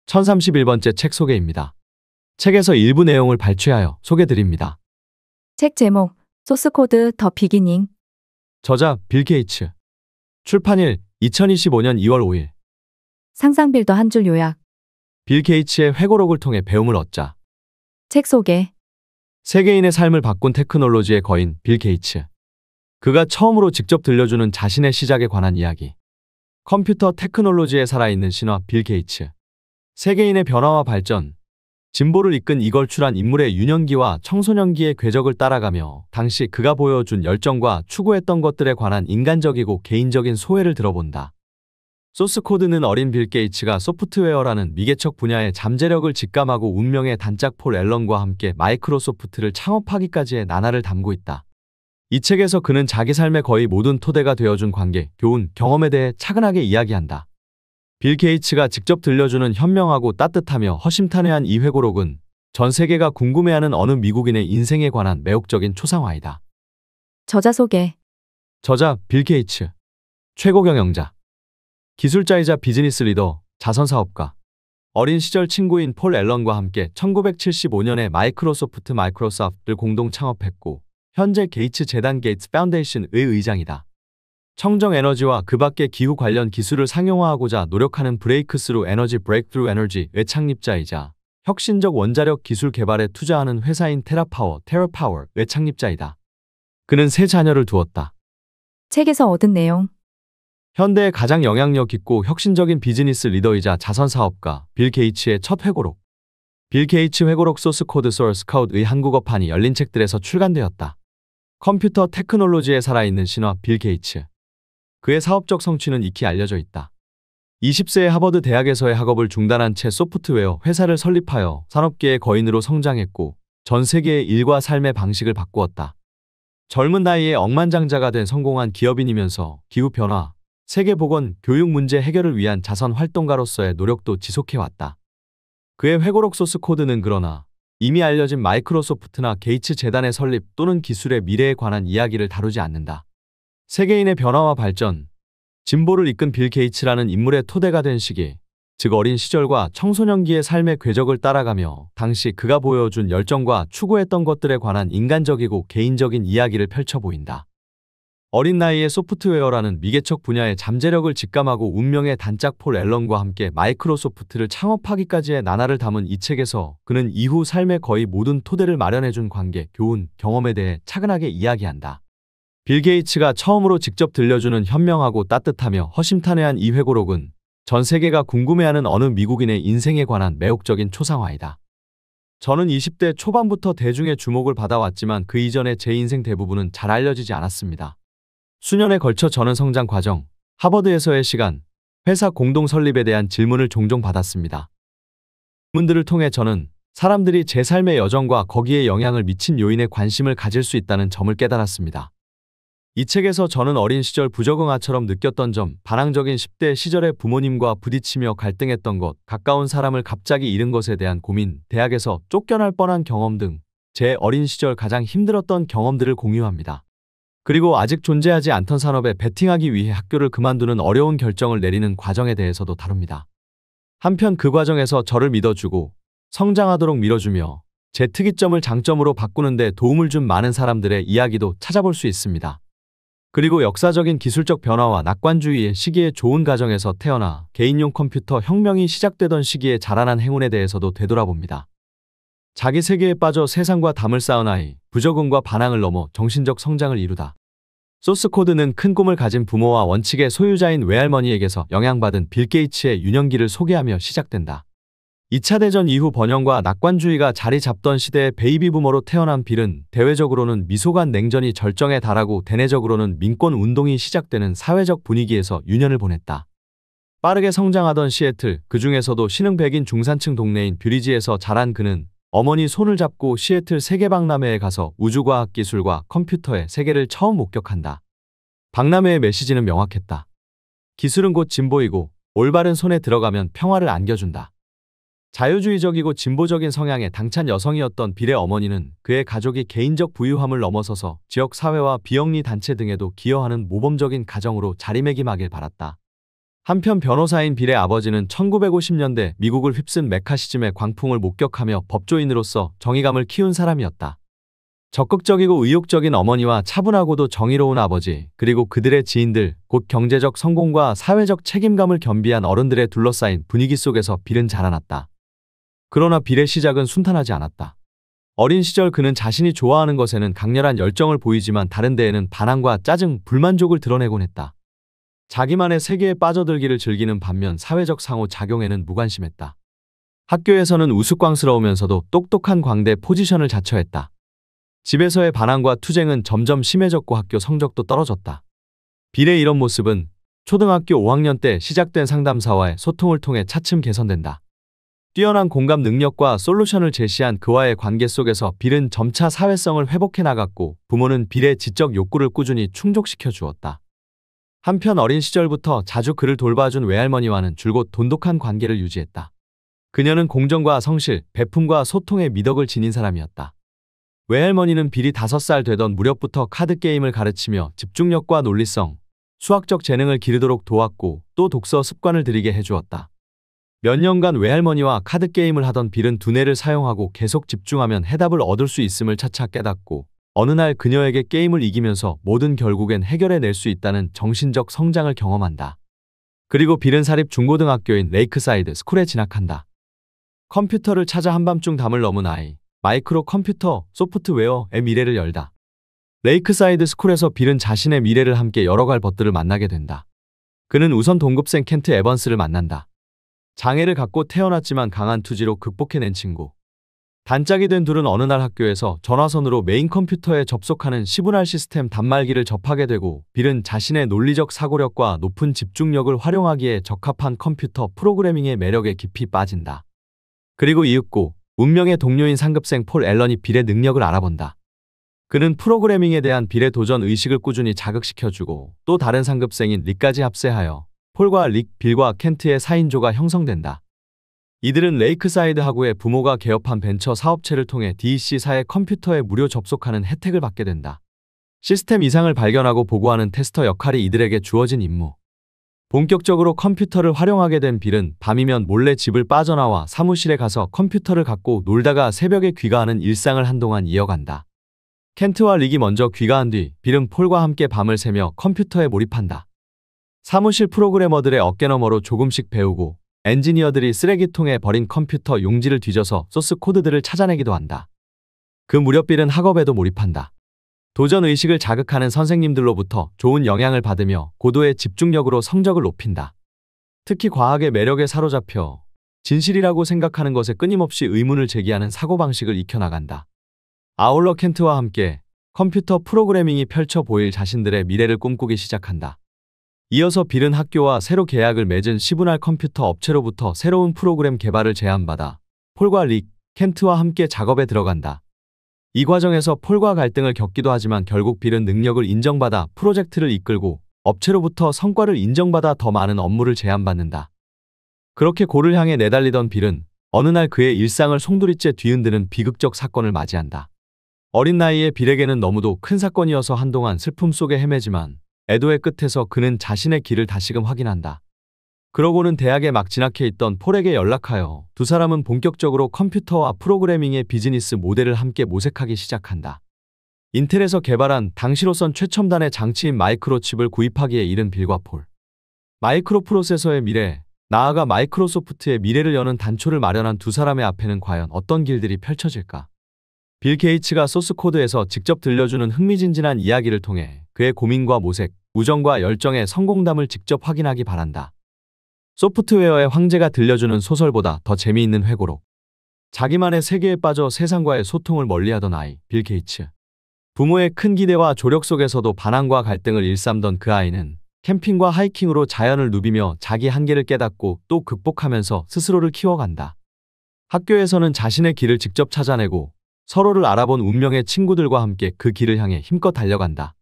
1031번째 책 소개입니다. 책에서 일부 내용을 발췌하여 소개드립니다. 책 제목, 소스코드 더 비기닝. 저자 빌 게이츠. 출판일 2025년 2월 5일. 상상빌더 한 줄 요약. 빌 게이츠의 회고록을 통해 배움을 얻자. 책 소개. 세계인의 삶을 바꾼 테크놀로지의 거인 빌 게이츠. 그가 처음으로 직접 들려주는 자신의 시작에 관한 이야기. 컴퓨터 테크놀로지에 살아있는 신화 빌 게이츠. 세계인의 변화와 발전, 진보를 이끈 이걸출한 인물의 유년기와 청소년기의 궤적을 따라가며 당시 그가 보여준 열정과 추구했던 것들에 관한 인간적이고 개인적인 소회를 들어본다. 소스코드는 어린 빌 게이츠가 소프트웨어라는 미개척 분야의 잠재력을 직감하고 운명의 단짝 폴 앨런과 함께 마이크로소프트를 창업하기까지의 나날을 담고 있다. 이 책에서 그는 자기 삶의 거의 모든 토대가 되어준 관계, 교훈, 경험에 대해 차근하게 이야기한다. 빌 게이츠가 직접 들려주는 현명하고 따뜻하며 허심탄회한 이 회고록은 전 세계가 궁금해하는 어느 미국인의 인생에 관한 매혹적인 초상화이다. 저자 소개. 저자 빌 게이츠. 최고 경영자. 기술자이자 비즈니스 리더, 자선사업가. 어린 시절 친구인 폴 앨런과 함께 1975년에 마이크로소프트를 공동 창업했고 현재 게이츠 재단 게이츠 파운데이션의 의장이다. 청정 에너지와 그 밖의 기후 관련 기술을 상용화하고자 노력하는 브레이크스루 에너지 브레이크트루 에너지의 창립자이자 혁신적 원자력 기술 개발에 투자하는 회사인 테라파워의 창립자이다. 그는 세 자녀를 두었다. 책에서 얻은 내용. 현대의 가장 영향력 있고 혁신적인 비즈니스 리더이자 자선사업가 빌 게이츠의 첫 회고록. 빌 게이츠 회고록 소스코드 소스코드의 한국어판이 열린 책들에서 출간되었다. 컴퓨터 테크놀로지에 살아있는 신화 빌 게이츠. 그의 사업적 성취는 익히 알려져 있다. 20세에 하버드 대학에서의 학업을 중단한 채 소프트웨어 회사를 설립하여 산업계의 거인으로 성장했고 전 세계의 일과 삶의 방식을 바꾸었다. 젊은 나이에 억만장자가 된 성공한 기업인이면서 기후변화, 세계보건, 교육 문제 해결을 위한 자선 활동가로서의 노력도 지속해왔다. 그의 회고록 소스 코드는 그러나 이미 알려진 마이크로소프트나 게이츠 재단의 설립 또는 기술의 미래에 관한 이야기를 다루지 않는다. 세계인의 변화와 발전, 진보를 이끈 빌 게이츠라는 인물의 토대가 된 시기, 즉 어린 시절과 청소년기의 삶의 궤적을 따라가며 당시 그가 보여준 열정과 추구했던 것들에 관한 인간적이고 개인적인 이야기를 펼쳐 보인다. 어린 나이에 소프트웨어라는 미개척 분야의 잠재력을 직감하고 운명의 단짝 폴 앨런과 함께 마이크로소프트를 창업하기까지의 나날을 담은 이 책에서 그는 이후 삶의 거의 모든 토대를 마련해준 관계, 교훈, 경험에 대해 차근하게 이야기한다. 빌 게이츠가 처음으로 직접 들려주는 현명하고 따뜻하며 허심탄회한 이 회고록은 전 세계가 궁금해하는 어느 미국인의 인생에 관한 매혹적인 초상화이다. 저는 20대 초반부터 대중의 주목을 받아왔지만 그 이전에 제 인생 대부분은 잘 알려지지 않았습니다. 수년에 걸쳐 저는 성장 과정, 하버드에서의 시간, 회사 공동 설립에 대한 질문을 종종 받았습니다. 질문들을 통해 저는 사람들이 제 삶의 여정과 거기에 영향을 미친 요인에 관심을 가질 수 있다는 점을 깨달았습니다. 이 책에서 저는 어린 시절 부적응아처럼 느꼈던 점, 반항적인 10대 시절에 부모님과 부딪히며 갈등했던 것, 가까운 사람을 갑자기 잃은 것에 대한 고민, 대학에서 쫓겨날 뻔한 경험 등 제 어린 시절 가장 힘들었던 경험들을 공유합니다. 그리고 아직 존재하지 않던 산업에 베팅하기 위해 학교를 그만두는 어려운 결정을 내리는 과정에 대해서도 다룹니다. 한편 그 과정에서 저를 믿어주고 성장하도록 밀어주며 제 특이점을 장점으로 바꾸는 데 도움을 준 많은 사람들의 이야기도 찾아볼 수 있습니다. 그리고 역사적인 기술적 변화와 낙관주의의 시기에 좋은 가정에서 태어나 개인용 컴퓨터 혁명이 시작되던 시기에 자라난 행운에 대해서도 되돌아봅니다. 자기 세계에 빠져 세상과 담을 쌓은 아이, 부적응과 반항을 넘어 정신적 성장을 이루다. 소스코드는 큰 꿈을 가진 부모와 원칙의 소유자인 외할머니에게서 영향받은 빌 게이츠의 유년기를 소개하며 시작된다. 2차 대전 이후 번영과 낙관주의가 자리 잡던 시대의 베이비 부머로 태어난 빌은 대외적으로는 미소간 냉전이 절정에 달하고 대내적으로는 민권 운동이 시작되는 사회적 분위기에서 유년을 보냈다. 빠르게 성장하던 시애틀, 그 중에서도 신흥백인 중산층 동네인 뷰리지에서 자란 그는 어머니 손을 잡고 시애틀 세계박람회에 가서 우주과학기술과 컴퓨터의 세계를 처음 목격한다. 박람회의 메시지는 명확했다. 기술은 곧 진보이고 올바른 손에 들어가면 평화를 안겨준다. 자유주의적이고 진보적인 성향의 당찬 여성이었던 빌의 어머니는 그의 가족이 개인적 부유함을 넘어서서 지역사회와 비영리 단체 등에도 기여하는 모범적인 가정으로 자리매김하길 바랐다. 한편 변호사인 빌의 아버지는 1950년대 미국을 휩쓴 메카시즘의 광풍을 목격하며 법조인으로서 정의감을 키운 사람이었다. 적극적이고 의욕적인 어머니와 차분하고도 정의로운 아버지, 그리고 그들의 지인들, 곧 경제적 성공과 사회적 책임감을 겸비한 어른들에 둘러싸인 분위기 속에서 빌은 자라났다. 그러나 빌의 시작은 순탄하지 않았다. 어린 시절 그는 자신이 좋아하는 것에는 강렬한 열정을 보이지만 다른 데에는 반항과 짜증, 불만족을 드러내곤 했다. 자기만의 세계에 빠져들기를 즐기는 반면 사회적 상호작용에는 무관심했다. 학교에서는 우스꽝스러우면서도 똑똑한 광대 포지션을 자처했다. 집에서의 반항과 투쟁은 점점 심해졌고 학교 성적도 떨어졌다. 빌의 이런 모습은 초등학교 5학년 때 시작된 상담사와의 소통을 통해 차츰 개선된다. 뛰어난 공감 능력과 솔루션을 제시한 그와의 관계 속에서 빌은 점차 사회성을 회복해 나갔고 부모는 빌의 지적 욕구를 꾸준히 충족시켜 주었다. 한편 어린 시절부터 자주 그를 돌봐준 외할머니와는 줄곧 돈독한 관계를 유지했다. 그녀는 공정과 성실, 베품과 소통의 미덕을 지닌 사람이었다. 외할머니는 빌이 5살 되던 무렵부터 카드게임을 가르치며 집중력과 논리성, 수학적 재능을 기르도록 도왔고 또 독서 습관을 들이게 해주었다. 몇 년간 외할머니와 카드게임을 하던 빌은 두뇌를 사용하고 계속 집중하면 해답을 얻을 수 있음을 차차 깨닫고 어느 날 그녀에게 게임을 이기면서 뭐든 결국엔 해결해낼 수 있다는 정신적 성장을 경험한다. 그리고 빌은 사립 중고등학교인 레이크사이드 스쿨에 진학한다. 컴퓨터를 찾아 한밤중 담을 넘은 아이, 마이크로 컴퓨터, 소프트웨어의 미래를 열다. 레이크사이드 스쿨에서 빌은 자신의 미래를 함께 열어갈 벗들을 만나게 된다. 그는 우선 동급생 켄트 에번스를 만난다. 장애를 갖고 태어났지만 강한 투지로 극복해낸 친구. 단짝이 된 둘은 어느 날 학교에서 전화선으로 메인 컴퓨터에 접속하는 시분할 시스템 단말기를 접하게 되고 빌은 자신의 논리적 사고력과 높은 집중력을 활용하기에 적합한 컴퓨터 프로그래밍의 매력에 깊이 빠진다. 그리고 이윽고 운명의 동료인 상급생 폴 앨런이 빌의 능력을 알아본다. 그는 프로그래밍에 대한 빌의 도전 의식을 꾸준히 자극시켜주고 또 다른 상급생인 릭까지 합세하여 폴과 릭, 빌과 켄트의 4인조가 형성된다. 이들은 레이크사이드 하구의 부모가 개업한 벤처 사업체를 통해 DEC사의 컴퓨터에 무료 접속하는 혜택을 받게 된다. 시스템 이상을 발견하고 보고하는 테스터 역할이 이들에게 주어진 임무. 본격적으로 컴퓨터를 활용하게 된 빌은 밤이면 몰래 집을 빠져나와 사무실에 가서 컴퓨터를 갖고 놀다가 새벽에 귀가하는 일상을 한동안 이어간다. 켄트와 릭이 먼저 귀가한 뒤 빌은 폴과 함께 밤을 새며 컴퓨터에 몰입한다. 사무실 프로그래머들의 어깨너머로 조금씩 배우고 엔지니어들이 쓰레기통에 버린 컴퓨터 용지를 뒤져서 소스 코드들을 찾아내기도 한다. 그 무렵 빌은 학업에도 몰입한다. 도전 의식을 자극하는 선생님들로부터 좋은 영향을 받으며 고도의 집중력으로 성적을 높인다. 특히 과학의 매력에 사로잡혀 진실이라고 생각하는 것에 끊임없이 의문을 제기하는 사고방식을 익혀나간다. 아울러 켄트와 함께 컴퓨터 프로그래밍이 펼쳐 보일 자신들의 미래를 꿈꾸기 시작한다. 이어서 빌은 학교와 새로 계약을 맺은 시분할 컴퓨터 업체로부터 새로운 프로그램 개발을 제안받아 폴과 릭, 켄트와 함께 작업에 들어간다. 이 과정에서 폴과 갈등을 겪기도 하지만 결국 빌은 능력을 인정받아 프로젝트를 이끌고 업체로부터 성과를 인정받아 더 많은 업무를 제안받는다. 그렇게 고를 향해 내달리던 빌은 어느 날 그의 일상을 송두리째 뒤흔드는 비극적 사건을 맞이한다. 어린 나이에 빌에게는 너무도 큰 사건이어서 한동안 슬픔 속에 헤매지만 애도의 끝에서 그는 자신의 길을 다시금 확인한다. 그러고는 대학에 막 진학해 있던 폴에게 연락하여 두 사람은 본격적으로 컴퓨터와 프로그래밍의 비즈니스 모델을 함께 모색하기 시작한다. 인텔에서 개발한 당시로선 최첨단의 장치인 마이크로칩을 구입하기에 이른 빌과 폴. 마이크로 프로세서의 미래, 나아가 마이크로소프트의 미래를 여는 단초를 마련한 두 사람의 앞에는 과연 어떤 길들이 펼쳐질까? 빌 게이츠가 소스코드에서 직접 들려주는 흥미진진한 이야기를 통해 그의 고민과 모색, 우정과 열정의 성공담을 직접 확인하기 바란다. 소프트웨어의 황제가 들려주는 소설보다 더 재미있는 회고록. 자기만의 세계에 빠져 세상과의 소통을 멀리하던 아이, 빌 게이츠. 부모의 큰 기대와 조력 속에서도 반항과 갈등을 일삼던 그 아이는 캠핑과 하이킹으로 자연을 누비며 자기 한계를 깨닫고 또 극복하면서 스스로를 키워간다. 학교에서는 자신의 길을 직접 찾아내고 서로를 알아본 운명의 친구들과 함께 그 길을 향해 힘껏 달려간다.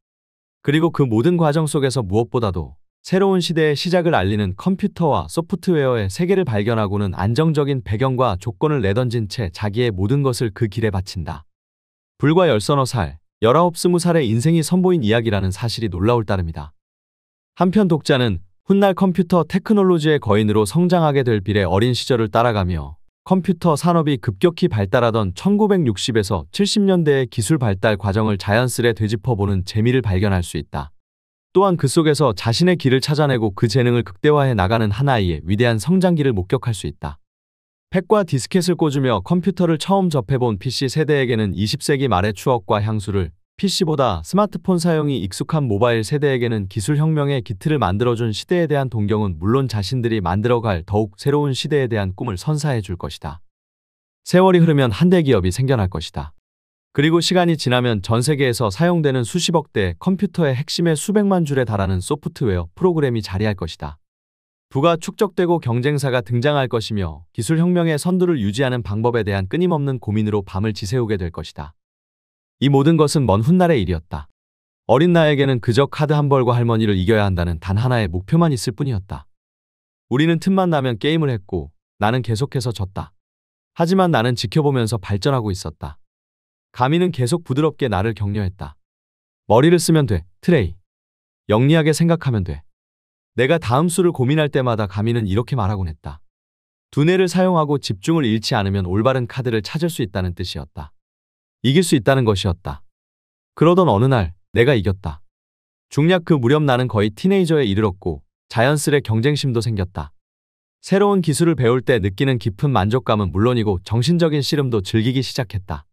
그리고 그 모든 과정 속에서 무엇보다도 새로운 시대의 시작을 알리는 컴퓨터와 소프트웨어의 세계를 발견하고는 안정적인 배경과 조건을 내던진 채 자기의 모든 것을 그 길에 바친다. 불과 10서너 살, 19, 20살의 인생이 선보인 이야기라는 사실이 놀라울 따름이다. 한편 독자는 훗날 컴퓨터 테크놀로지의 거인으로 성장하게 될 빌의 어린 시절을 따라가며 컴퓨터 산업이 급격히 발달하던 1960에서 70년대의 기술 발달 과정을 자연스레 되짚어보는 재미를 발견할 수 있다. 또한 그 속에서 자신의 길을 찾아내고 그 재능을 극대화해 나가는 한 아이의 위대한 성장기를 목격할 수 있다. 팩과 디스켓을 꽂으며 컴퓨터를 처음 접해본 PC 세대에게는 20세기 말의 추억과 향수를, PC보다 스마트폰 사용이 익숙한 모바일 세대에게는 기술혁명의 기틀을 만들어준 시대에 대한 동경은 물론 자신들이 만들어갈 더욱 새로운 시대에 대한 꿈을 선사해 줄 것이다. 세월이 흐르면 한 대 기업이 생겨날 것이다. 그리고 시간이 지나면 전 세계에서 사용되는 수십억 대의 컴퓨터의 핵심에 수백만 줄에 달하는 소프트웨어 프로그램이 자리할 것이다. 부가 축적되고 경쟁사가 등장할 것이며 기술혁명의 선두를 유지하는 방법에 대한 끊임없는 고민으로 밤을 지새우게 될 것이다. 이 모든 것은 먼 훗날의 일이었다. 어린 나에게는 그저 카드 한 벌과 할머니를 이겨야 한다는 단 하나의 목표만 있을 뿐이었다. 우리는 틈만 나면 게임을 했고 나는 계속해서 졌다. 하지만 나는 지켜보면서 발전하고 있었다. 가미는 계속 부드럽게 나를 격려했다. 머리를 쓰면 돼, 트레이. 영리하게 생각하면 돼. 내가 다음 수를 고민할 때마다 가미는 이렇게 말하곤 했다. 두뇌를 사용하고 집중을 잃지 않으면 올바른 카드를 찾을 수 있다는 뜻이었다. 이길 수 있다는 것이었다. 그러던 어느 날 내가 이겼다. 중략 그 무렵 나는 거의 티네이저에 이르렀고 자연스레 경쟁심도 생겼다. 새로운 기술을 배울 때 느끼는 깊은 만족감은 물론이고 정신적인 씨름도 즐기기 시작했다.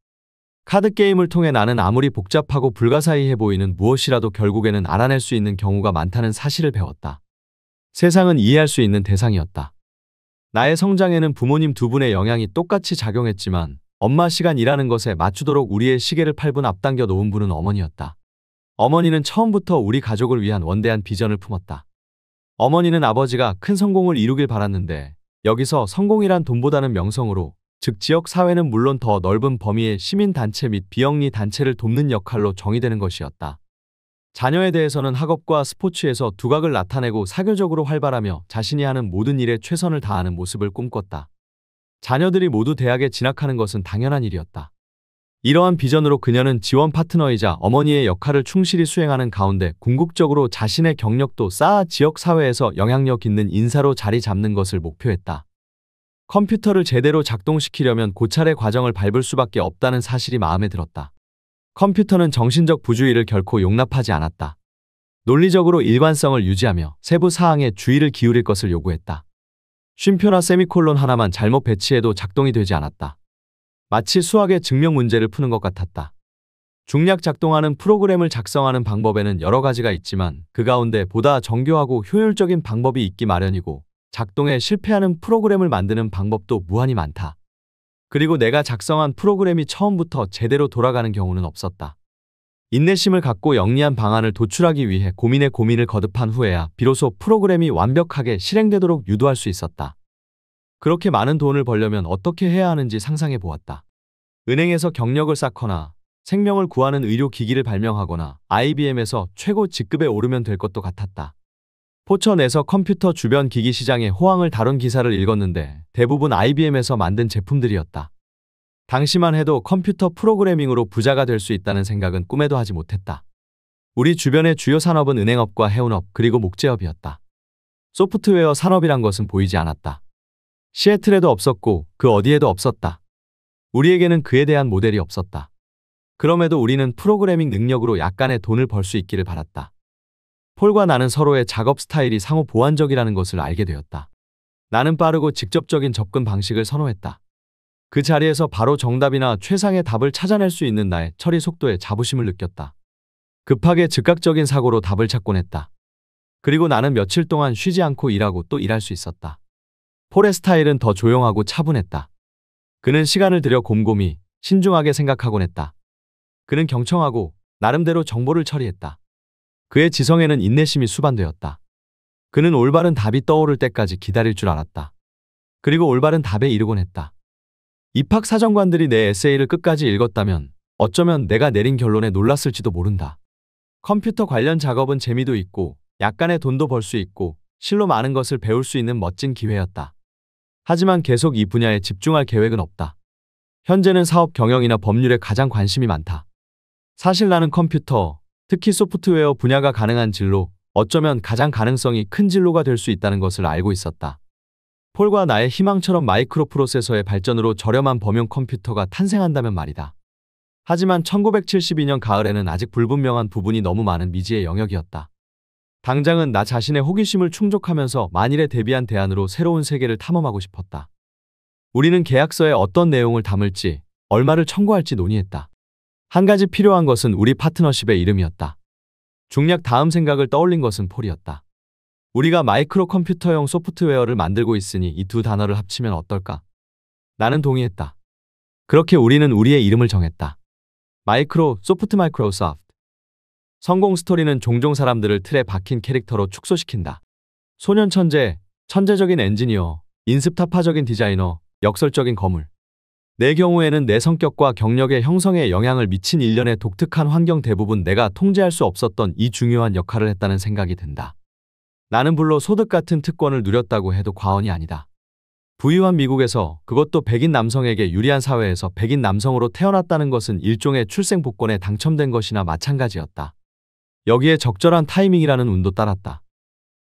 카드 게임을 통해 나는 아무리 복잡하고 불가사의해 보이는 무엇이라도 결국에는 알아낼 수 있는 경우가 많다는 사실을 배웠다. 세상은 이해할 수 있는 대상이었다. 나의 성장에는 부모님 두 분의 영향이 똑같이 작용했지만 엄마 시간 일하는 것에 맞추도록 우리의 시계를 8분 앞당겨 놓은 분은 어머니였다. 어머니는 처음부터 우리 가족을 위한 원대한 비전을 품었다. 어머니는 아버지가 큰 성공을 이루길 바랐는데 여기서 성공이란 돈보다는 명성으로, 즉 지역 사회는 물론 더 넓은 범위의 시민단체 및 비영리 단체를 돕는 역할로 정의되는 것이었다. 자녀에 대해서는 학업과 스포츠에서 두각을 나타내고 사교적으로 활발하며 자신이 하는 모든 일에 최선을 다하는 모습을 꿈꿨다. 자녀들이 모두 대학에 진학하는 것은 당연한 일이었다. 이러한 비전으로 그녀는 지원 파트너이자 어머니의 역할을 충실히 수행하는 가운데 궁극적으로 자신의 경력도 쌓아 지역 사회에서 영향력 있는 인사로 자리 잡는 것을 목표했다. 컴퓨터를 제대로 작동시키려면 고찰의 과정을 밟을 수밖에 없다는 사실이 마음에 들었다. 컴퓨터는 정신적 부주의를 결코 용납하지 않았다. 논리적으로 일관성을 유지하며 세부 사항에 주의를 기울일 것을 요구했다. 쉼표나 세미콜론 하나만 잘못 배치해도 작동이 되지 않았다. 마치 수학의 증명 문제를 푸는 것 같았다. 중략 작동하는 프로그램을 작성하는 방법에는 여러 가지가 있지만 그 가운데 보다 정교하고 효율적인 방법이 있기 마련이고 작동에 실패하는 프로그램을 만드는 방법도 무한히 많다. 그리고 내가 작성한 프로그램이 처음부터 제대로 돌아가는 경우는 없었다. 인내심을 갖고 영리한 방안을 도출하기 위해 고민에 고민을 거듭한 후에야 비로소 프로그램이 완벽하게 실행되도록 유도할 수 있었다. 그렇게 많은 돈을 벌려면 어떻게 해야 하는지 상상해 보았다. 은행에서 경력을 쌓거나 생명을 구하는 의료기기를 발명하거나 IBM에서 최고 직급에 오르면 될 것도 같았다. 포천에서 컴퓨터 주변 기기 시장의 호황을 다룬 기사를 읽었는데 대부분 IBM에서 만든 제품들이었다. 당시만 해도 컴퓨터 프로그래밍으로 부자가 될 수 있다는 생각은 꿈에도 하지 못했다. 우리 주변의 주요 산업은 은행업과 해운업 그리고 목재업이었다. 소프트웨어 산업이란 것은 보이지 않았다. 시애틀에도 없었고 그 어디에도 없었다. 우리에게는 그에 대한 모델이 없었다. 그럼에도 우리는 프로그래밍 능력으로 약간의 돈을 벌 수 있기를 바랐다. 폴과 나는 서로의 작업 스타일이 상호 보완적이라는 것을 알게 되었다. 나는 빠르고 직접적인 접근 방식을 선호했다. 그 자리에서 바로 정답이나 최상의 답을 찾아낼 수 있는 나의 처리 속도에 자부심을 느꼈다. 급하게 즉각적인 사고로 답을 찾곤 했다. 그리고 나는 며칠 동안 쉬지 않고 일하고 또 일할 수 있었다. 폴의 스타일은 더 조용하고 차분했다. 그는 시간을 들여 곰곰이, 신중하게 생각하곤 했다. 그는 경청하고 나름대로 정보를 처리했다. 그의 지성에는 인내심이 수반되었다. 그는 올바른 답이 떠오를 때까지 기다릴 줄 알았다. 그리고 올바른 답에 이르곤 했다. 입학 사정관들이 내 에세이를 끝까지 읽었다면 어쩌면 내가 내린 결론에 놀랐을지도 모른다. 컴퓨터 관련 작업은 재미도 있고 약간의 돈도 벌 수 있고 실로 많은 것을 배울 수 있는 멋진 기회였다. 하지만 계속 이 분야에 집중할 계획은 없다. 현재는 사업 경영이나 법률에 가장 관심이 많다. 사실 나는 컴퓨터, 특히 소프트웨어 분야가 가능한 진로, 어쩌면 가장 가능성이 큰 진로가 될 수 있다는 것을 알고 있었다. 폴과 나의 희망처럼 마이크로 프로세서의 발전으로 저렴한 범용 컴퓨터가 탄생한다면 말이다. 하지만 1972년 가을에는 아직 불분명한 부분이 너무 많은 미지의 영역이었다. 당장은 나 자신의 호기심을 충족하면서 만일에 대비한 대안으로 새로운 세계를 탐험하고 싶었다. 우리는 계약서에 어떤 내용을 담을지, 얼마를 청구할지 논의했다. 한 가지 필요한 것은 우리 파트너십의 이름이었다. 중략 다음 생각을 떠올린 것은 폴이었다. 우리가 마이크로 컴퓨터용 소프트웨어를 만들고 있으니 이 두 단어를 합치면 어떨까? 나는 동의했다. 그렇게 우리는 우리의 이름을 정했다. 마이크로, 소프트 마이크로소프트. 성공 스토리는 종종 사람들을 틀에 박힌 캐릭터로 축소시킨다. 소년 천재, 천재적인 엔지니어, 인습타파적인 디자이너, 역설적인 거물. 내 경우에는 내 성격과 경력의 형성에 영향을 미친 일련의 독특한 환경 대부분 내가 통제할 수 없었던 이 중요한 역할을 했다는 생각이 든다. 나는 불로 소득 같은 특권을 누렸다고 해도 과언이 아니다. 부유한 미국에서, 그것도 백인 남성에게 유리한 사회에서 백인 남성으로 태어났다는 것은 일종의 출생 복권에 당첨된 것이나 마찬가지였다. 여기에 적절한 타이밍이라는 운도 따랐다.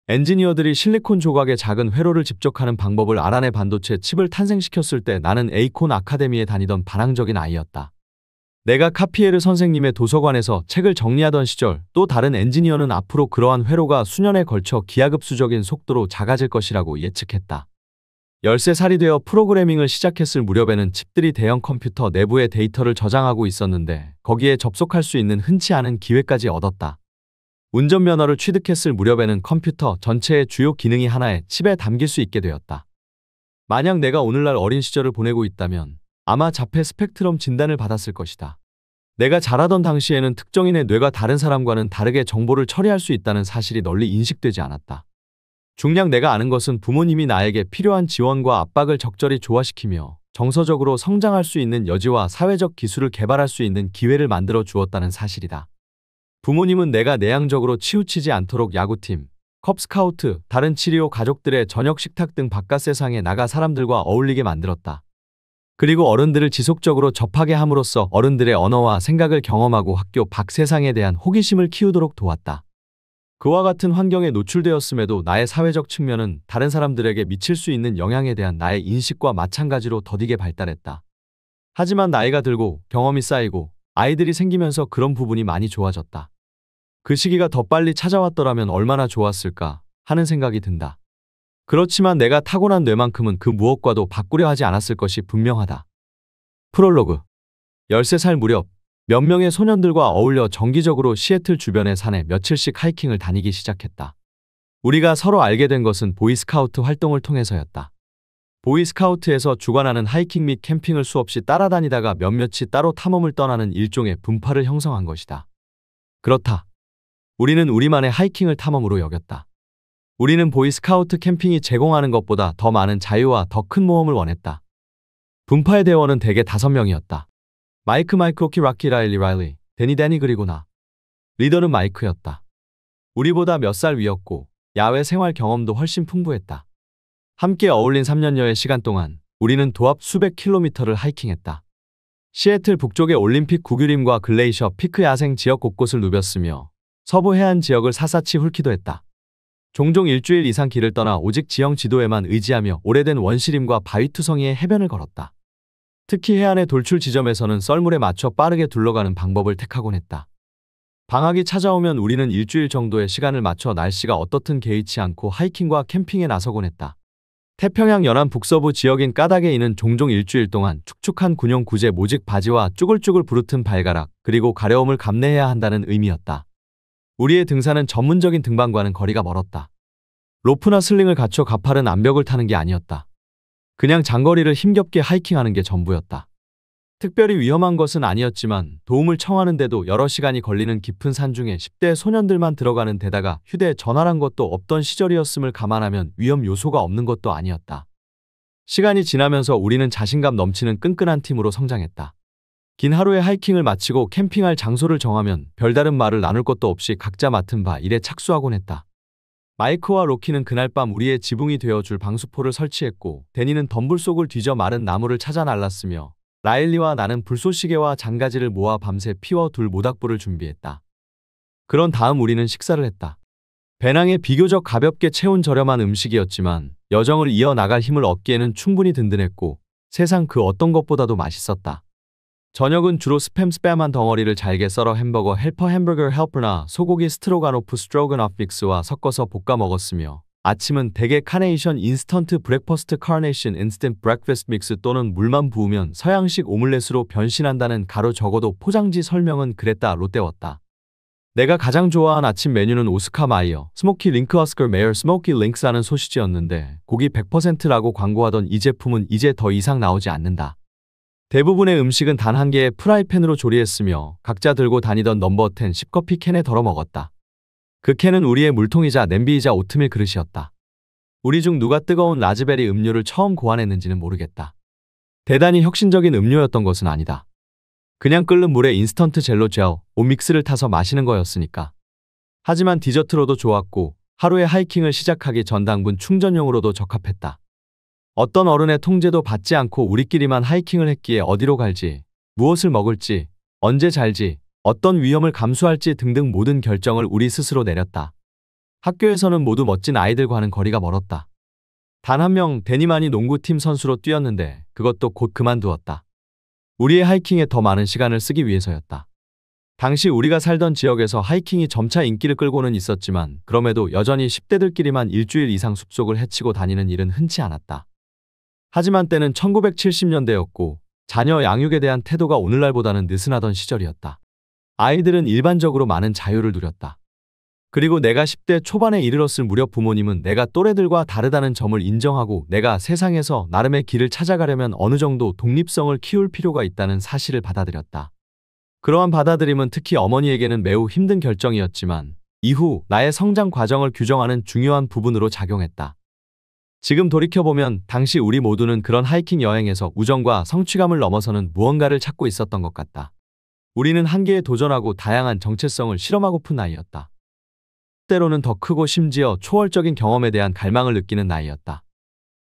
엔지니어들이 실리콘 조각의 작은 회로를 집적하는 방법을 알아내 반도체 칩을 탄생시켰을 때 나는 에이콘 아카데미에 다니던 반항적인 아이였다. 내가 카피에르 선생님의 도서관에서 책을 정리하던 시절, 또 다른 엔지니어는 앞으로 그러한 회로가 수년에 걸쳐 기하급수적인 속도로 작아질 것이라고 예측했다. 13살이 되어 프로그래밍을 시작했을 무렵에는 칩들이 대형 컴퓨터 내부의 데이터를 저장하고 있었는데 거기에 접속할 수 있는 흔치 않은 기회까지 얻었다. 운전면허를 취득했을 무렵에는 컴퓨터 전체의 주요 기능이 하나의 칩에 담길 수 있게 되었다. 만약 내가 오늘날 어린 시절을 보내고 있다면 아마 자폐 스펙트럼 진단을 받았을 것이다. 내가 자라던 당시에는 특정인의 뇌가 다른 사람과는 다르게 정보를 처리할 수 있다는 사실이 널리 인식되지 않았다. 중량 내가 아는 것은 부모님이 나에게 필요한 지원과 압박을 적절히 조화시키며 정서적으로 성장할 수 있는 여지와 사회적 기술을 개발할 수 있는 기회를 만들어 주었다는 사실이다. 부모님은 내가 내향적으로 치우치지 않도록 야구팀, 컵스카우트, 다른 치리오 가족들의 저녁 식탁 등 바깥 세상에 나가 사람들과 어울리게 만들었다. 그리고 어른들을 지속적으로 접하게 함으로써 어른들의 언어와 생각을 경험하고 학교 밖 세상에 대한 호기심을 키우도록 도왔다. 그와 같은 환경에 노출되었음에도 나의 사회적 측면은 다른 사람들에게 미칠 수 있는 영향에 대한 나의 인식과 마찬가지로 더디게 발달했다. 하지만 나이가 들고 경험이 쌓이고 아이들이 생기면서 그런 부분이 많이 좋아졌다. 그 시기가 더 빨리 찾아왔더라면 얼마나 좋았을까 하는 생각이 든다. 그렇지만 내가 타고난 뇌만큼은 그 무엇과도 바꾸려 하지 않았을 것이 분명하다. 프롤로그. 13살 무렵 몇 명의 소년들과 어울려 정기적으로 시애틀 주변의 산에 며칠씩 하이킹을 다니기 시작했다. 우리가 서로 알게 된 것은 보이스카우트 활동을 통해서였다. 보이스카우트에서 주관하는 하이킹 및 캠핑을 수없이 따라다니다가 몇몇이 따로 탐험을 떠나는 일종의 분파를 형성한 것이다. 그렇다. 우리는 우리만의 하이킹을 탐험으로 여겼다. 우리는 보이스카우트 캠핑이 제공하는 것보다 더 많은 자유와 더 큰 모험을 원했다. 분파의 대원은 대개 5명이었다. 마이크 로키 락키 라일리 데니 그리고 나. 리더는 마이크였다. 우리보다 몇 살 위였고 야외 생활 경험도 훨씬 풍부했다. 함께 어울린 3년여의 시간 동안 우리는 도합 수백 킬로미터를 하이킹했다. 시애틀 북쪽의 올림픽 구규림과 글레이셔 피크 야생 지역 곳곳을 누볐으며 서부 해안 지역을 샅샅이 훑기도 했다. 종종 일주일 이상 길을 떠나 오직 지형 지도에만 의지하며 오래된 원시림과 바위투성이의 해변을 걸었다. 특히 해안의 돌출 지점에서는 썰물에 맞춰 빠르게 둘러가는 방법을 택하곤 했다. 방학이 찾아오면 우리는 일주일 정도의 시간을 맞춰 날씨가 어떻든 개의치 않고 하이킹과 캠핑에 나서곤 했다. 태평양 연안 북서부 지역인 까닭에 이는 종종 일주일 동안 축축한 군용 구제 모직 바지와 쭈글쭈글 부르튼 발가락 그리고 가려움을 감내해야 한다는 의미였다. 우리의 등산은 전문적인 등반과는 거리가 멀었다. 로프나 슬링을 갖춰 가파른 암벽을 타는 게 아니었다. 그냥 장거리를 힘겹게 하이킹하는 게 전부였다. 특별히 위험한 것은 아니었지만 도움을 청하는데도 여러 시간이 걸리는 깊은 산 중에 10대 소년들만 들어가는 데다가 휴대전화란 것도 없던 시절이었음을 감안하면 위험 요소가 없는 것도 아니었다. 시간이 지나면서 우리는 자신감 넘치는 끈끈한 팀으로 성장했다. 긴 하루의 하이킹을 마치고 캠핑할 장소를 정하면 별다른 말을 나눌 것도 없이 각자 맡은 바 일에 착수하곤 했다. 마이크와 로키는 그날 밤 우리의 지붕이 되어줄 방수포를 설치했고 데니는 덤불 속을 뒤져 마른 나무를 찾아 날랐으며 라일리와 나는 불쏘시개와 장가지를 모아 밤새 피워 둘 모닥불을 준비했다. 그런 다음 우리는 식사를 했다. 배낭에 비교적 가볍게 채운 저렴한 음식이었지만 여정을 이어나갈 힘을 얻기에는 충분히 든든했고 세상 그 어떤 것보다도 맛있었다. 저녁은 주로 스팸한 덩어리를 잘게 썰어 햄버거 헬퍼나 소고기 스트로가노프 스트로그노프 믹스와 섞어서 볶아 먹었으며 아침은 대개 카네이션 인스턴트 브렉퍼스트 카네이션 인스턴트 브렉퍼스트 믹스 또는 물만 부으면 서양식 오믈렛으로 변신한다는 가로 적어도 포장지 설명은 그랬다. 때웠다. 내가 가장 좋아한 아침 메뉴는 오스카 마이어 스모키 링크 어스커 메어 스모키 링크스라는 소시지였는데 고기 100%라고 광고하던 이 제품은 이제 더 이상 나오지 않는다. 대부분의 음식은 단 한 개의 프라이팬으로 조리했으며 각자 들고 다니던 넘버 10 10커피 캔에 덜어 먹었다. 그 캔은 우리의 물통이자 냄비이자 오트밀 그릇이었다. 우리 중 누가 뜨거운 라즈베리 음료를 처음 고안했는지는 모르겠다. 대단히 혁신적인 음료였던 것은 아니다. 그냥 끓는 물에 인스턴트 젤로 젤, 믹스를 타서 마시는 거였으니까. 하지만 디저트로도 좋았고 하루의 하이킹을 시작하기 전 당분 충전용으로도 적합했다. 어떤 어른의 통제도 받지 않고 우리끼리만 하이킹을 했기에 어디로 갈지, 무엇을 먹을지, 언제 잘지, 어떤 위험을 감수할지 등등 모든 결정을 우리 스스로 내렸다. 학교에서는 모두 멋진 아이들과는 거리가 멀었다. 단 한 명 데니만이 농구팀 선수로 뛰었는데 그것도 곧 그만두었다. 우리의 하이킹에 더 많은 시간을 쓰기 위해서였다. 당시 우리가 살던 지역에서 하이킹이 점차 인기를 끌고는 있었지만 그럼에도 여전히 10대들끼리만 일주일 이상 숲속을 헤치고 다니는 일은 흔치 않았다. 하지만 때는 1970년대였고 자녀 양육에 대한 태도가 오늘날보다는 느슨하던 시절이었다. 아이들은 일반적으로 많은 자유를 누렸다. 그리고 내가 10대 초반에 이르렀을 무렵 부모님은 내가 또래들과 다르다는 점을 인정하고 내가 세상에서 나름의 길을 찾아가려면 어느 정도 독립성을 키울 필요가 있다는 사실을 받아들였다. 그러한 받아들임은 특히 어머니에게는 매우 힘든 결정이었지만 이후 나의 성장 과정을 규정하는 중요한 부분으로 작용했다. 지금 돌이켜보면 당시 우리 모두는 그런 하이킹 여행에서 우정과 성취감을 넘어서는 무언가를 찾고 있었던 것 같다. 우리는 한계에 도전하고 다양한 정체성을 실험하고픈 나이였다. 때로는 더 크고 심지어 초월적인 경험에 대한 갈망을 느끼는 나이였다.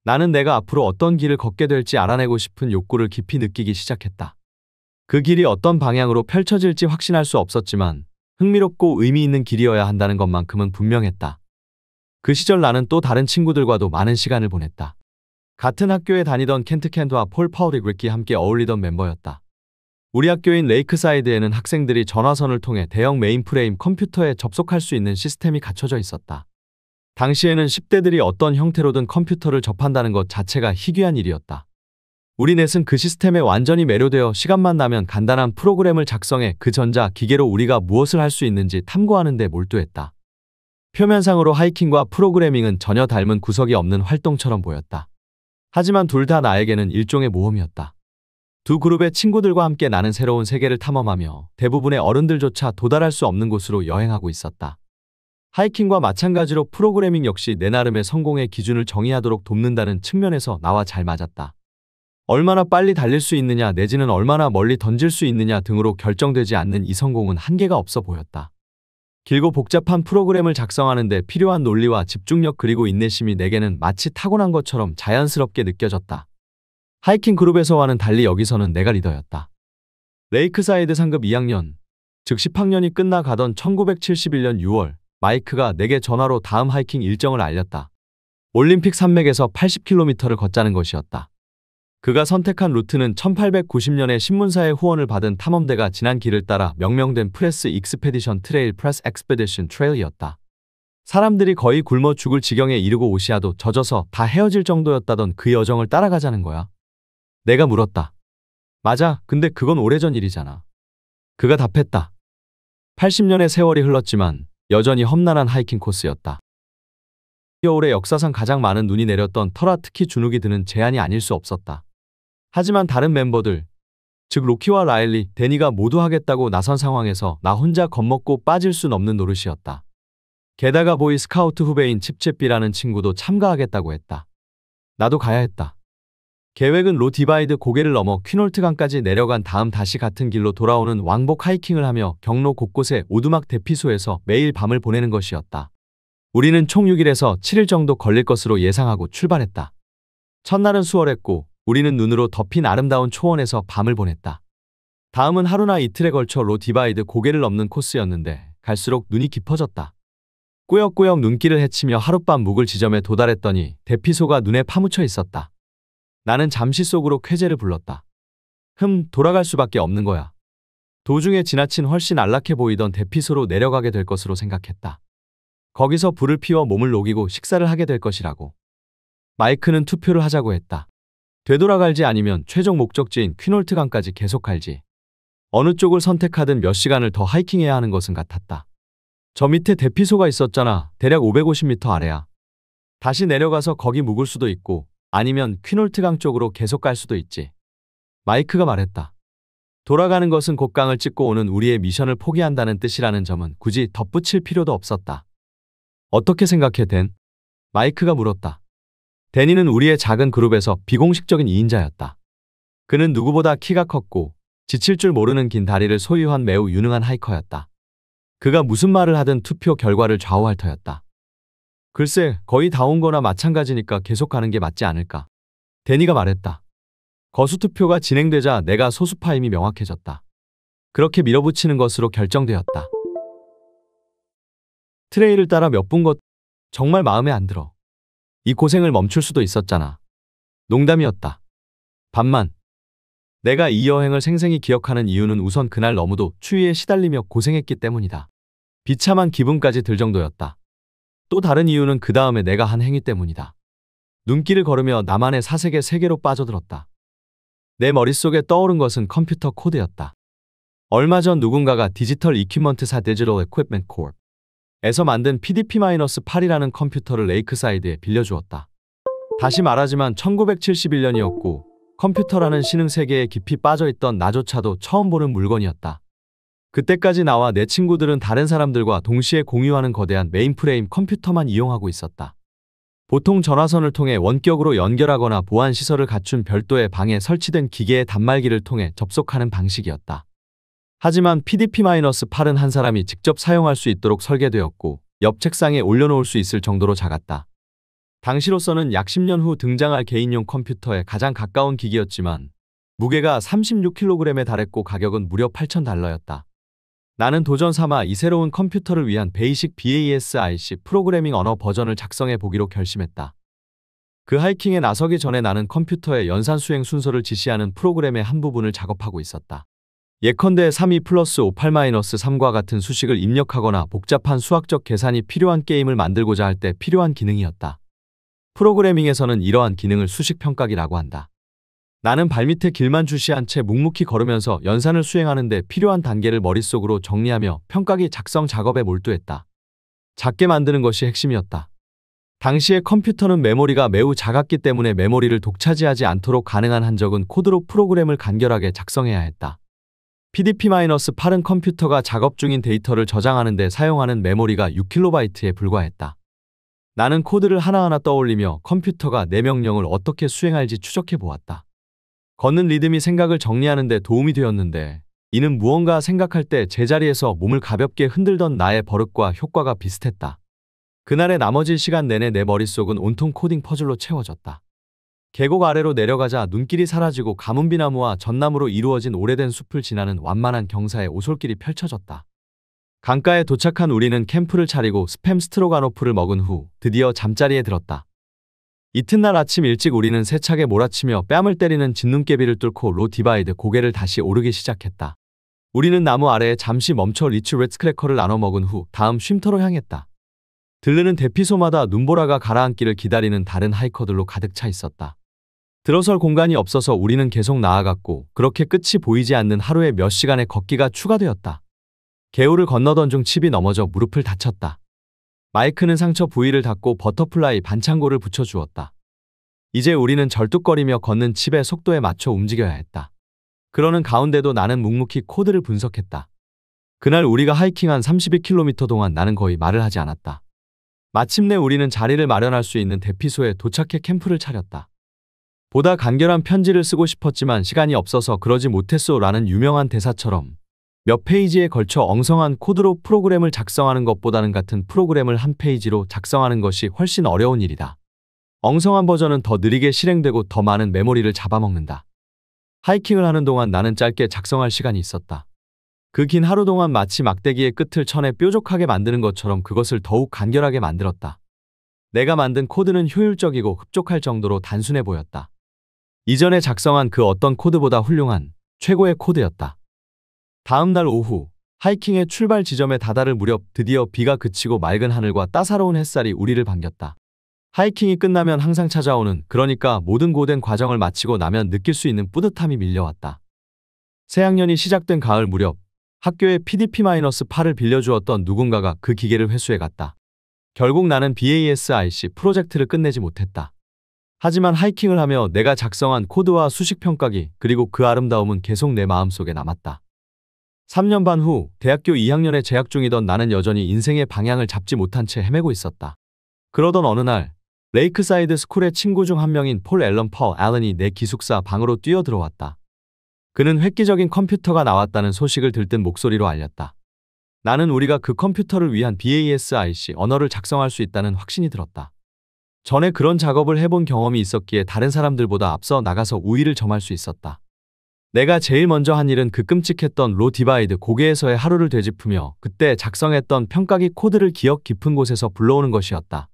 나는 내가 앞으로 어떤 길을 걷게 될지 알아내고 싶은 욕구를 깊이 느끼기 시작했다. 그 길이 어떤 방향으로 펼쳐질지 확신할 수 없었지만 흥미롭고 의미 있는 길이어야 한다는 것만큼은 분명했다. 그 시절 나는 또 다른 친구들과도 많은 시간을 보냈다. 같은 학교에 다니던 켄트 캔드와 폴 파우릭 리키 함께 어울리던 멤버였다. 우리 학교인 레이크사이드에는 학생들이 전화선을 통해 대형 메인프레임 컴퓨터에 접속할 수 있는 시스템이 갖춰져 있었다. 당시에는 10대들이 어떤 형태로든 컴퓨터를 접한다는 것 자체가 희귀한 일이었다. 우리 넷은 그 시스템에 완전히 매료되어 시간만 나면 간단한 프로그램을 작성해 그 전자 기계로 우리가 무엇을 할 수 있는지 탐구하는 데 몰두했다. 표면상으로 하이킹과 프로그래밍은 전혀 닮은 구석이 없는 활동처럼 보였다. 하지만 둘 다 나에게는 일종의 모험이었다. 두 그룹의 친구들과 함께 나는 새로운 세계를 탐험하며 대부분의 어른들조차 도달할 수 없는 곳으로 여행하고 있었다. 하이킹과 마찬가지로 프로그래밍 역시 내 나름의 성공의 기준을 정의하도록 돕는다는 측면에서 나와 잘 맞았다. 얼마나 빨리 달릴 수 있느냐 내지는 얼마나 멀리 던질 수 있느냐 등으로 결정되지 않는 이 성공은 한계가 없어 보였다. 길고 복잡한 프로그램을 작성하는 데 필요한 논리와 집중력 그리고 인내심이 내게는 마치 타고난 것처럼 자연스럽게 느껴졌다. 하이킹 그룹에서와는 달리 여기서는 내가 리더였다. 레이크사이드 상급 2학년, 즉 10학년이 끝나 가던 1971년 6월, 마이크가 내게 전화로 다음 하이킹 일정을 알렸다. 올림픽 산맥에서 80km를 걷자는 것이었다. 그가 선택한 루트는 1890년에 신문사의 후원을 받은 탐험대가 지난 길을 따라 명명된 프레스 익스페디션 트레일 프레스 엑스페디션 트레일이었다. 사람들이 거의 굶어 죽을 지경에 이르고 오시아도 젖어서 다 헤어질 정도였다던 그 여정을 따라가자는 거야. 내가 물었다. 맞아, 근데 그건 오래전 일이잖아. 그가 답했다. 80년의 세월이 흘렀지만 여전히 험난한 하이킹 코스였다. 겨울에 역사상 가장 많은 눈이 내렸던 터라 특히 주눅이 드는 제안이 아닐 수 없었다. 하지만 다른 멤버들, 즉 로키와 라일리, 데니가 모두 하겠다고 나선 상황에서 나 혼자 겁먹고 빠질 순 없는 노릇이었다. 게다가 보이 스카우트 후배인 칩챗비라는 친구도 참가하겠다고 했다. 나도 가야 했다. 계획은 로 디바이드 고개를 넘어 퀴놀트강까지 내려간 다음 다시 같은 길로 돌아오는 왕복 하이킹을 하며 경로 곳곳에 오두막 대피소에서 매일 밤을 보내는 것이었다. 우리는 총 6일에서 7일 정도 걸릴 것으로 예상하고 출발했다. 첫날은 수월했고 우리는 눈으로 덮인 아름다운 초원에서 밤을 보냈다. 다음은 하루나 이틀에 걸쳐 로 디바이드 고개를 넘는 코스였는데 갈수록 눈이 깊어졌다. 꾸역꾸역 눈길을 헤치며 하룻밤 묵을 지점에 도달했더니 대피소가 눈에 파묻혀 있었다. 나는 잠시 속으로 쾌재를 불렀다. 돌아갈 수밖에 없는 거야. 도중에 지나친 훨씬 안락해 보이던 대피소로 내려가게 될 것으로 생각했다. 거기서 불을 피워 몸을 녹이고 식사를 하게 될 것이라고. 마이크는 투표를 하자고 했다. 되돌아갈지 아니면 최종 목적지인 퀴놀트강까지 계속 갈지. 어느 쪽을 선택하든 몇 시간을 더 하이킹해야 하는 것은 같았다. 저 밑에 대피소가 있었잖아. 대략 550m 아래야. 다시 내려가서 거기 묵을 수도 있고 아니면 퀴놀트강 쪽으로 계속 갈 수도 있지. 마이크가 말했다. 돌아가는 것은 곡강을 찍고 오는 우리의 미션을 포기한다는 뜻이라는 점은 굳이 덧붙일 필요도 없었다. 어떻게 생각해, 댄? 마이크가 물었다. 데니는 우리의 작은 그룹에서 비공식적인 2인자였다. 그는 누구보다 키가 컸고 지칠 줄 모르는 긴 다리를 소유한 매우 유능한 하이커였다. 그가 무슨 말을 하든 투표 결과를 좌우할 터였다. 글쎄, 거의 다 온 거나 마찬가지니까 계속 가는 게 맞지 않을까. 데니가 말했다. 거수투표가 진행되자 내가 소수파임이 명확해졌다. 그렇게 밀어붙이는 것으로 결정되었다. 트레일을 따라 몇 분 것 정말 마음에 안 들어. 이 고생을 멈출 수도 있었잖아. 농담이었다. 반만. 내가 이 여행을 생생히 기억하는 이유는 우선 그날 너무도 추위에 시달리며 고생했기 때문이다. 비참한 기분까지 들 정도였다. 또 다른 이유는 그 다음에 내가 한 행위 때문이다. 눈길을 걸으며 나만의 사색의 세계로 빠져들었다. 내 머릿속에 떠오른 것은 컴퓨터 코드였다. 얼마 전 누군가가 디지털 이퀴먼트사 디지털 에퀴프먼트 콜프에서 만든 PDP-8이라는 컴퓨터를 레이크사이드에 빌려주었다. 다시 말하지만 1971년이었고 컴퓨터라는 신흥 세계에 깊이 빠져있던 나조차도 처음 보는 물건이었다. 그때까지 나와 내 친구들은 다른 사람들과 동시에 공유하는 거대한 메인프레임 컴퓨터만 이용하고 있었다. 보통 전화선을 통해 원격으로 연결하거나 보안 시설을 갖춘 별도의 방에 설치된 기계의 단말기를 통해 접속하는 방식이었다. 하지만 PDP-8은 한 사람이 직접 사용할 수 있도록 설계되었고 옆 책상에 올려놓을 수 있을 정도로 작았다. 당시로서는 약 10년 후 등장할 개인용 컴퓨터에 가장 가까운 기기였지만 무게가 36kg에 달했고 가격은 무려 $8,000였다. 나는 도전 삼아 이 새로운 컴퓨터를 위한 베이식 BASIC 프로그래밍 언어 버전을 작성해 보기로 결심했다. 그 하이킹에 나서기 전에 나는 컴퓨터의 연산 수행 순서를 지시하는 프로그램의 한 부분을 작업하고 있었다. 예컨대 32 플러스 58-3과 같은 수식을 입력하거나 복잡한 수학적 계산이 필요한 게임을 만들고자 할 때 필요한 기능이었다. 프로그래밍에서는 이러한 기능을 수식 평가기라고 한다. 나는 발밑에 길만 주시한 채 묵묵히 걸으면서 연산을 수행하는 데 필요한 단계를 머릿속으로 정리하며 평가기 작성 작업에 몰두했다. 작게 만드는 것이 핵심이었다. 당시의 컴퓨터는 메모리가 매우 작았기 때문에 메모리를 독차지하지 않도록 가능한 한적은 코드로 프로그램을 간결하게 작성해야 했다. PDP-8은 컴퓨터가 작업 중인 데이터를 저장하는 데 사용하는 메모리가 6kB에 불과했다. 나는 코드를 하나하나 떠올리며 컴퓨터가 내 명령을 어떻게 수행할지 추적해 보았다. 걷는 리듬이 생각을 정리하는 데 도움이 되었는데 이는 무언가 생각할 때 제자리에서 몸을 가볍게 흔들던 나의 버릇과 효과가 비슷했다. 그날의 나머지 시간 내내 내 머릿속은 온통 코딩 퍼즐로 채워졌다. 계곡 아래로 내려가자 눈길이 사라지고 가문비나무와 전나무로 이루어진 오래된 숲을 지나는 완만한 경사의 오솔길이 펼쳐졌다. 강가에 도착한 우리는 캠프를 차리고 스팸 스트로가노프를 먹은 후 드디어 잠자리에 들었다. 이튿날 아침 일찍 우리는 세차게 몰아치며 뺨을 때리는 진눈깨비를 뚫고 로 디바이드 고개를 다시 오르기 시작했다. 우리는 나무 아래에 잠시 멈춰 리츠 레츠크래커를 나눠 먹은 후 다음 쉼터로 향했다. 들르는 대피소마다 눈보라가 가라앉기를 기다리는 다른 하이커들로 가득 차 있었다. 들어설 공간이 없어서 우리는 계속 나아갔고 그렇게 끝이 보이지 않는 하루에 몇 시간의 걷기가 추가되었다. 개울을 건너던 중 칩이 넘어져 무릎을 다쳤다. 마이크는 상처 부위를 닦고 버터플라이 반창고를 붙여주었다. 이제 우리는 절뚝거리며 걷는 칩의 속도에 맞춰 움직여야 했다. 그러는 가운데도 나는 묵묵히 코드를 분석했다. 그날 우리가 하이킹한 32km 동안 나는 거의 말을 하지 않았다. 마침내 우리는 자리를 마련할 수 있는 대피소에 도착해 캠프를 차렸다. 보다 간결한 편지를 쓰고 싶었지만 시간이 없어서 그러지 못했소라는 유명한 대사처럼 몇 페이지에 걸쳐 엉성한 코드로 프로그램을 작성하는 것보다는 같은 프로그램을 한 페이지로 작성하는 것이 훨씬 어려운 일이다. 엉성한 버전은 더 느리게 실행되고 더 많은 메모리를 잡아먹는다. 하이킹을 하는 동안 나는 짧게 작성할 시간이 있었다. 그 긴 하루 동안 마치 막대기의 끝을 천에 뾰족하게 만드는 것처럼 그것을 더욱 간결하게 만들었다. 내가 만든 코드는 효율적이고 흡족할 정도로 단순해 보였다. 이전에 작성한 그 어떤 코드보다 훌륭한 최고의 코드였다. 다음 날 오후, 하이킹의 출발 지점에 다다를 무렵 드디어 비가 그치고 맑은 하늘과 따사로운 햇살이 우리를 반겼다. 하이킹이 끝나면 항상 찾아오는, 그러니까 모든 고된 과정을 마치고 나면 느낄 수 있는 뿌듯함이 밀려왔다. 새학년이 시작된 가을 무렵, 학교에 PDP-8을 빌려주었던 누군가가 그 기계를 회수해 갔다. 결국 나는 BASIC 프로젝트를 끝내지 못했다. 하지만 하이킹을 하며 내가 작성한 코드와 수식 평가기, 그리고 그 아름다움은 계속 내 마음속에 남았다. 3년 반 후 대학교 2학년에 재학 중이던 나는 여전히 인생의 방향을 잡지 못한 채 헤매고 있었다. 그러던 어느 날 레이크사이드 스쿨의 친구 중 한 명인 폴 앨런 퍼 앨런이 내 기숙사 방으로 뛰어들어왔다. 그는 획기적인 컴퓨터가 나왔다는 소식을 들뜬 목소리로 알렸다. 나는 우리가 그 컴퓨터를 위한 BASIC 언어를 작성할 수 있다는 확신이 들었다. 전에 그런 작업을 해본 경험이 있었기에 다른 사람들보다 앞서 나가서 우위를 점할 수 있었다. 내가 제일 먼저 한 일은 그 끔찍했던 로 디바이드 고개에서의 하루를 되짚으며 그때 작성했던 평가기 코드를 기억 깊은 곳에서 불러오는 것이었다.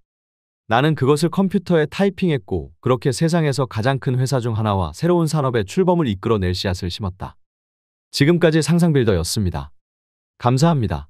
나는 그것을 컴퓨터에 타이핑했고 그렇게 세상에서 가장 큰 회사 중 하나와 새로운 산업의 출범을 이끌어낼 씨앗을 심었다. 지금까지 상상빌더였습니다. 감사합니다.